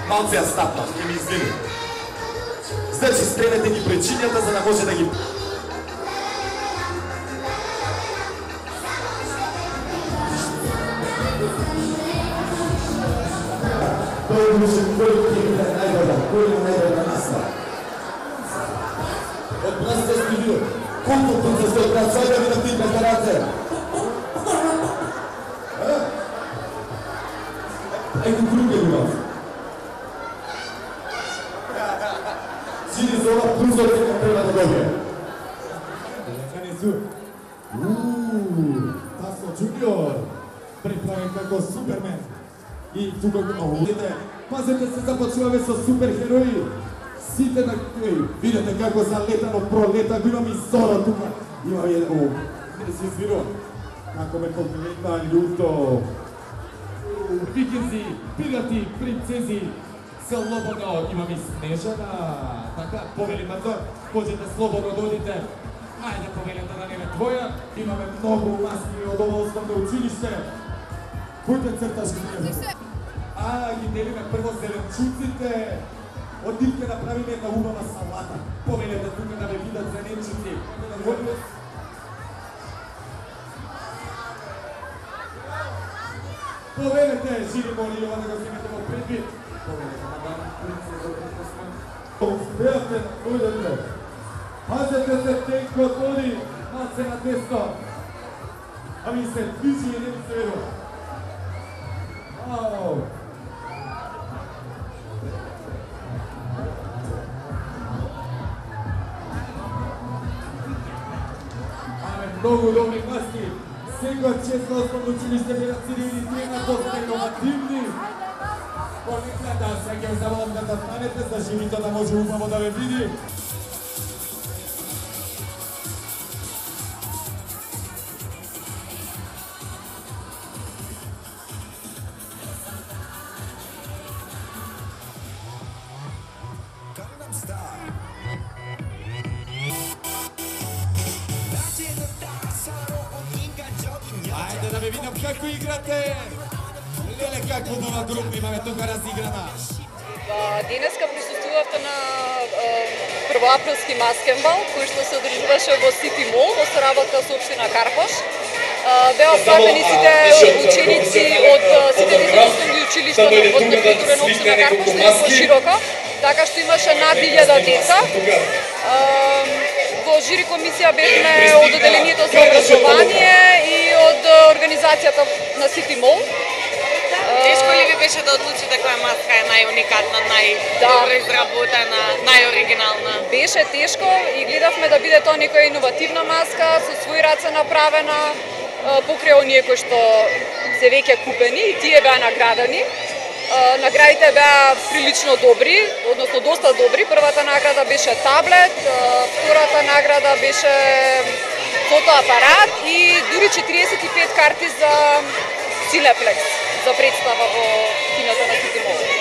малце ја стапнав, ке ми извини. Значи, спремете ги пречињата за да може да ги... Кој може кој ќе биде најдобар, кој е најдобар настав? Од пластевски вио, колку се стои пред себе ви да ти пекараце? Еко друге имам. Сини за ова прузор дека треба да добие. Тасо Джуниор, приправен како Супермен. И тука пазете се започнуваме со суперхерои. Сите на видите како залетано пролета, го имам и Зора тука. Има едно, не си извино, како ме комплимента лjuto. Викинзи, пирати, принцези, слободно имам и Снежана. Така, повели Мазор, можете слободно да одите. Ајде, повелята да не е твоја. Имаме многу маски од ова основно училиште. Којте црташки не ги делиме прво зеленчуците. Од нив ќе направиме една убава салата. Повелете тука да ме видат зеленчуци. Повелете, жили моли, ова да го земете во предвид. Повелете, мадам, принцеза, успеате, ујдете. Пазете се, тенко отвори, малце на десно. Ами се движи и не ми се верува. Ау! Многу добри маски. Секоја чест на основно училиште Берацини и тие на доста иновативни. Понекада се ќе замолам да станете за живито да може убаво да ве види. Ајде да ве видам како играте. Леле, какво нова група имаме тука разиграна. Денеска присуствувавте на првоаприлски маскенбал, кој што се одржуваше во Сити Мол во соработка со општина Карпош. Беа пратени сите ученици од сите основни училишта на културен општина Карпош и пошироко, така што имаше над 1000 деца. Во жири комисија бевме од одделението за образование и од организацијата на Сити Мол. Тешко ли ви беше да одлучите која маска е најуникатна, најдобро изработена, најоригинална? Беше тешко и гледавме да биде тоа некоја иновативна маска со своји раце направена, покрај оние кои што се веќе купени и тие беа наградени. Наградите беа прилично добри, односно доста добри. Првата награда беше таблет, втората награда беше фотоапарат и дури 45 карти за Cineplex за представа во киното на Сити Мол.